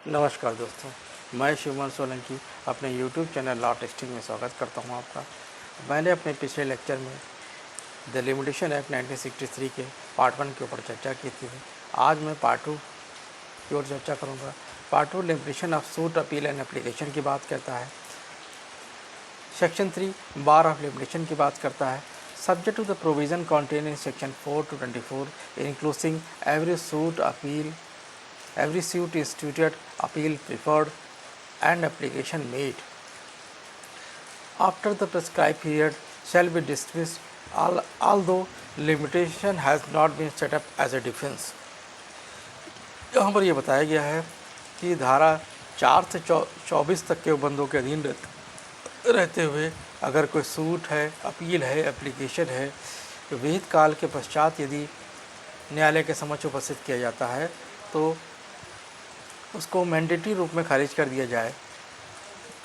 नमस्कार दोस्तों, मैं शिवमन सोलंकी अपने YouTube चैनल लॉ टेस्टिंग में स्वागत करता हूं आपका। मैंने अपने पिछले लेक्चर में द लिमिटेशन एक्ट 1963 के पार्ट 1 के ऊपर चर्चा की थी। आज मैं पार्ट 2 की ओर चर्चा करूंगा। Part 2 limitation of suit appeal and application की बात करता है। सेक्शन 3 बार ऑफ लिमिटेशन की बात करता है। Subject to the provision contain in section 4 to 24 including every suit appeal, every suit instituted, appeal preferred, and application made after the prescribed period shall be dismissed, although limitation has not been set up as a defense। यहाँ पर यह बताया गया है कि धारा 4 से 24 तक के बंदों के अधीन रहते हुए अगर कोई सूट है, अपील है, एप्लीकेशन है, तो विहित काल के पश्चात यदि न्यायालय के समक्ष उपस्थित किया जाता है तो उसको मैंडेटरी रूप में खारिज कर दिया जाए।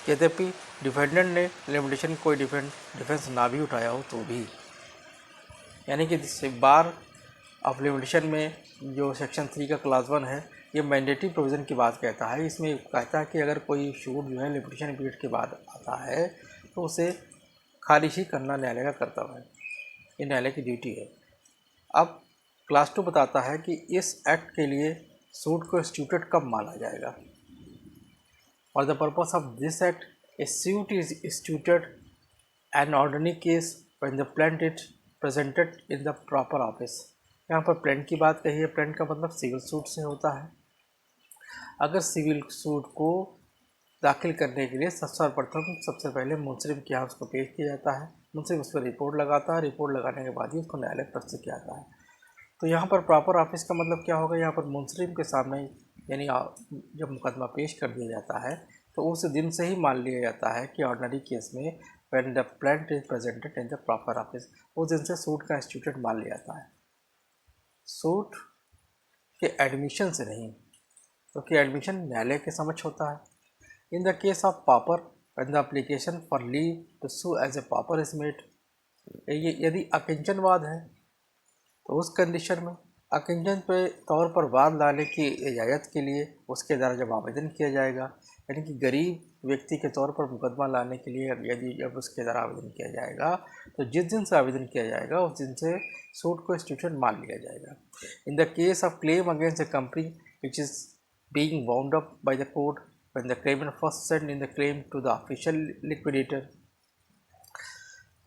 यद्यपि डिफेंडेंट ने लिमिटेशन कोई डिफेंस ना भी उठाया हो तो भी, यानी कि बार ऑफ लिमिटेशन में जो सेक्शन 3 का क्लास 1 है ये मैंडेटरी प्रोविज़न की बात कहता है। इसमें कहता है कि अगर कोई शूट जो है लिमिटेशन पीरियड के बाद आता है तो उसे खारिज ही करना न्यायालय का कर्तव्य है, ये न्यायालय की ड्यूटी है। अब क्लास 2 बताता है कि इस एक्ट के लिए सूट को इंस्टीट्यूटेड कब माना जाएगा। For the purpose of this act A suit is instituted an ordinary case when the plaint is presented in the proper office. यहाँ पर प्लेंट की बात कही है। प्लेंट का मतलब सिविल सूट से होता है। अगर सिविल सूट को दाखिल करने के लिए सर्वप्रथम सबसे पहले मुंसरिफ के यहाँ उसको पेश किया जाता है। मुंसरिफ उस पर रिपोर्ट लगाता है। रिपोर्ट लगाने के बाद ही उसको न्यायालय प्रस्तुत किया जाता है। तो यहाँ पर प्रॉपर ऑफिस का मतलब क्या होगा, यहाँ पर मुंसरिफ के सामने यानी जब मुकदमा पेश कर दिया जाता है तो उस दिन से ही मान लिया जाता है कि ऑर्डिनरी केस में when the plaint is presented in the proper office, उस दिन से सूट का इंस्टीट्यूटेड मान लिया जाता है। सूट के एडमिशन से नहीं, क्योंकि एडमिशन न्यायालय के समक्ष होता है। In the case of pauper when the application for leave to sue as a pauper is made, यदि अकिंचनवाद है तो उस कंडीशन में अकिंचन पे तौर पर वाद लाने की इजाज़त के लिए उसके द्वारा जब आवेदन किया जाएगा, यानी कि गरीब व्यक्ति के तौर पर मुकदमा लाने के लिए यदि जब उसके द्वारा आवेदन किया जाएगा तो जिस दिन से आवेदन किया जाएगा उस दिन से सूट को इंस्टीट्यूटेड मान लिया जाएगा। In the case of claim against a company which is being bound up by the court when the claimant first send in the claim to the official liquidator,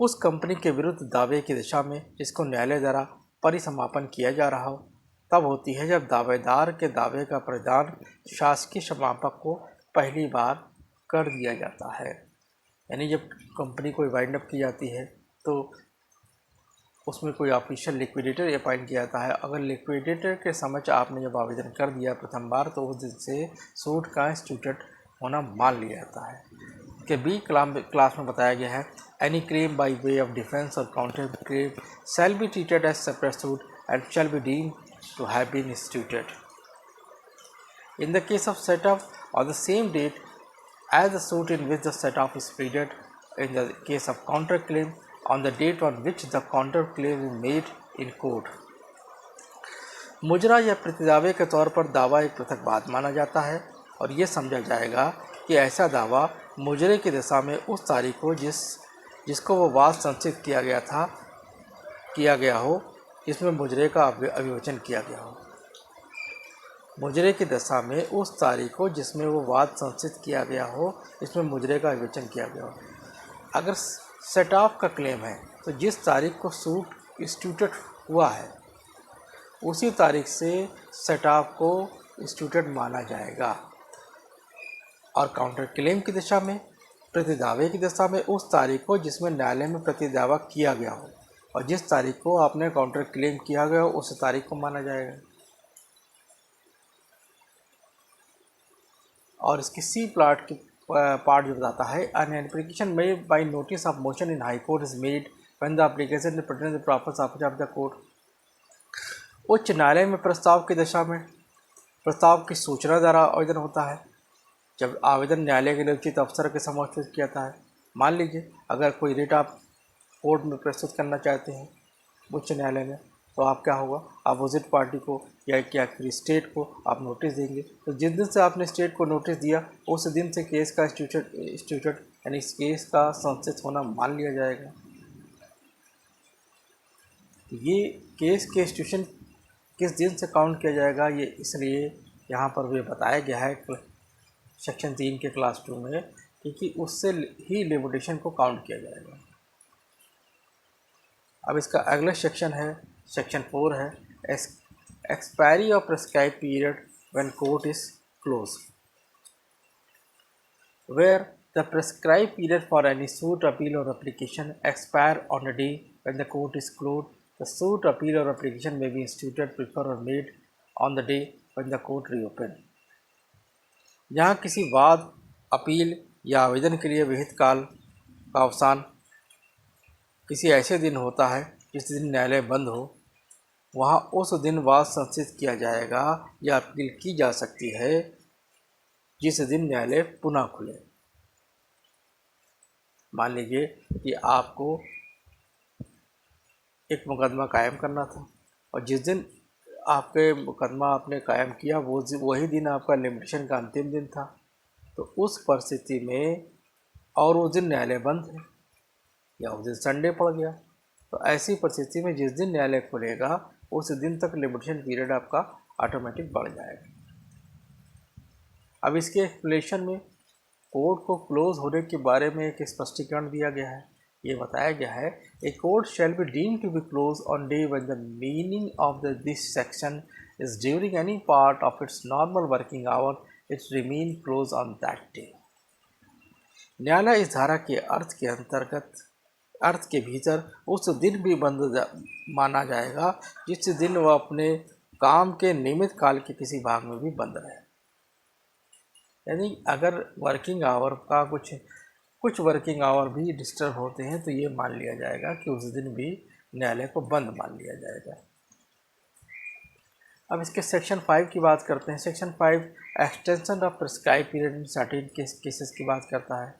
उस कंपनी के विरुद्ध दावे की दिशा में जिसको न्यायालय द्वारा परिसमापन किया जा रहा हो तब होती है जब दावेदार के दावे का प्रदान शासकीय समापक को पहली बार कर दिया जाता है। यानी जब कंपनी कोई वाइंड अप की जाती है तो उसमें कोई ऑफिशियल लिक्विडेटर अपॉइंट किया जाता है। अगर लिक्विडेटर के समक्ष आपने जब आवेदन कर दिया प्रथम बार तो उस दिन से सूट का इंस्टीट्यूटेड होना मान लिया जाता है। के बी क्लास में बताया गया है any claim by way of defence और counter claim shall be treated as separate suit and shall be deemed to have been instituted in the case of set off on the same date as the suit in which the set off is pleaded, in the case of counter claim on the date on which the counter claim is made in court। मुजरा या प्रतिदावे के तौर पर दावा एक पृथक बात माना जाता है और ये समझा जाएगा कि ऐसा दावा मुजरे की दशा में उस तारीख को जिसको वो वाद संचित किया गया हो जिसमें मुजरे का अभिवचन किया गया हो। मुजरे की दशा में उस तारीख को जिसमें वो वाद संचित किया गया हो, इसमें मुजरे का विवेचन किया गया हो। अगर सेट ऑफ का क्लेम है तो जिस तारीख को सूट इंस्टीट्यूटेड हुआ है उसी तारीख से सेट ऑफ को इंस्टीट्यूटेड माना जाएगा। और काउंटर क्लेम की दिशा में प्रतिदावे की दशा में उस तारीख को जिसमें न्यायालय में प्रतिदावा किया गया हो और जिस तारीख को आपने काउंटर क्लेम किया गया हो उस तारीख को माना जाएगा। और इसकी सी पार्ट जो बताता है an application made by notice of motion in high court is made when the application present the proper office of the court. उच्च न्यायालय में प्रस्ताव की दशा में प्रस्ताव की सूचना द्वारा आवेदन होता है। जब आवेदन न्यायालय के लिए उचित अफसर के समक्ष पेश किया जाता है, मान लीजिए अगर कोई रिट आप कोर्ट में प्रस्तुत करना चाहते हैं उच्च न्यायालय में तो आप क्या होगा, अपोजिट पार्टी को या क्या फिर स्टेट को आप नोटिस देंगे। तो जिस दिन से आपने स्टेट को नोटिस दिया उस दिन से केस का इंस्टीट्यूट यानी इस केस का संशोधित होना मान लिया जाएगा। ये केस के इंस्टीट्यूशन किस दिन से काउंट किया जाएगा, ये इसलिए यहाँ पर भी बताया गया है सेक्शन 3 के क्लास 2 में, क्योंकि उससे ही लिमिटेशन को काउंट किया जाएगा। अब इसका अगला सेक्शन है, सेक्शन 4 है, expiry of prescribe period when court is close, where the prescribe period for any suit appeal और application expire on the day when the court is close, the suit appeal और application may be instituted prefer और made on the day when the court reopen. जहाँ किसी वाद, appeal या आवेदन के लिए विहित काल का अवसान किसी ऐसे दिन होता है जिस दिन न्यायालय बंद हो, वहाँ उस दिन वाद संशोधित किया जाएगा या अपील की जा सकती है जिस दिन न्यायालय पुनः खुले। मान लीजिए कि आपको एक मुकदमा कायम करना था और जिस दिन आपके मुकदमा आपने कायम किया वही दिन आपका लिमिटेशन का अंतिम दिन था, तो उस परिस्थिति में और उस दिन न्यायालय बंद है या उस दिन संडे पड़ गया, तो ऐसी परिस्थिति में जिस दिन न्यायालय खुलेगा उस दिन तक लिमिटेशन पीरियड आपका ऑटोमेटिक बढ़ जाएगा। अब इसके एक्सप्लेनेशन में कोर्ट को क्लोज होने के बारे में एक स्पष्टीकरण दिया गया है। ये बताया गया है, a court shall be deemed to be close on day when the meaning of this section is during any part of its normal working hour, it remain close on that day. न्यायालय इस धारा के अर्थ के भीतर उस दिन भी बंद माना जाएगा जिस दिन वह अपने काम के नियमित काल के किसी भाग में भी बंद रहे। यानी अगर वर्किंग आवर का कुछ वर्किंग आवर भी डिस्टर्ब होते हैं तो ये मान लिया जाएगा कि उस दिन भी न्यायालय को बंद मान लिया जाएगा। अब इसके सेक्शन 5 की बात करते हैं। Section 5 extension of prescribe period in certain cases की बात करता है।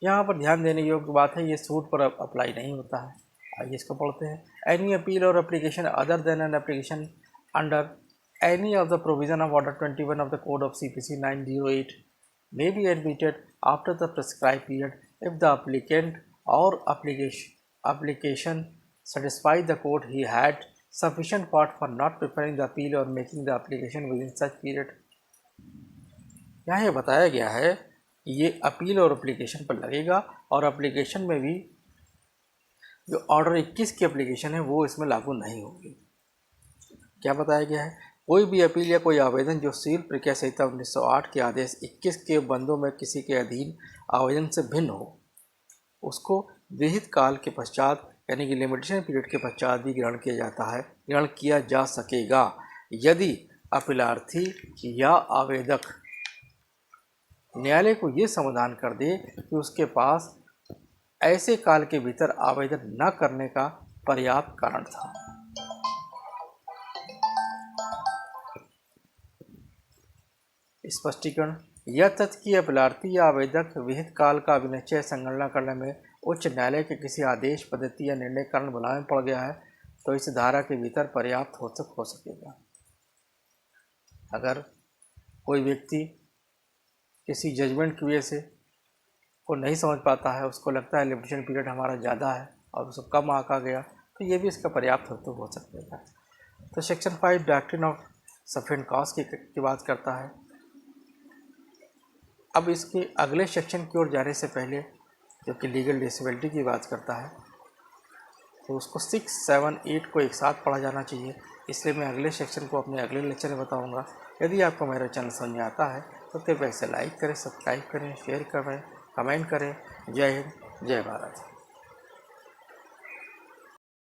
यहाँ पर ध्यान देने योग्य बात है, ये सूट पर अप्लाई नहीं होता है। आइए इसको पढ़ते हैं। एनी अपील और application other than an application under any of the provision of order 21 of the code of CPC 908 may be admitted after the prescribed period if the applicant or application satisfy the court he had sufficient part for not preparing the appeal or making the application within such period। यहाँ ये बताया गया है ये appeal और application पर लगेगा और एप्लीकेशन में भी जो ऑर्डर 21 की एप्लीकेशन है वो इसमें लागू नहीं होगी। क्या बताया गया है, कोई भी अपील या कोई आवेदन जो सील प्रक्रिया संहिता 1908 के आदेश 21 के बंदों में किसी के अधीन आवेदन से भिन्न हो, उसको विहित काल के पश्चात यानी कि लिमिटेशन पीरियड के पश्चात भी ग्रहण किया जा सकेगा यदि अपीलार्थी या आवेदक न्यायालय को ये समाधान कर दे कि उसके पास ऐसे काल के भीतर आवेदन न करने का पर्याप्त कारण था। स्पष्टीकरण, यह तथ्य कि अपीलार्थी या आवेदक विहित काल का विनिश्चय संगणना करने में उच्च न्यायालय के किसी आदेश, पद्धति या निर्णय कारण भुलाए में पड़ गया है तो इस धारा के भीतर पर्याप्त हो सकेगा। अगर कोई व्यक्ति किसी जजमेंट की वजह से को नहीं समझ पाता है, उसको लगता है लिमिटेशन पीरियड हमारा ज़्यादा है और उसको कम आका गया, तो ये भी इसका पर्याप्त हो सकता है। तो section 5 doctrine of sufficient cause की बात करता है। अब इसके अगले सेक्शन की ओर जाने से पहले जो कि लीगल डिसेबिलिटी की बात करता है, तो उसको 6, 7, 8 को एक साथ पढ़ा जाना चाहिए, इसलिए मैं अगले सेक्शन को अपने अगले लेक्चर में बताऊंगा। यदि आपको मेरा चैनल समझ में आता है तो कृपया इसे लाइक करें, सब्सक्राइब करें, शेयर करें, कमेंट करें। जय हिंद, जय भारत।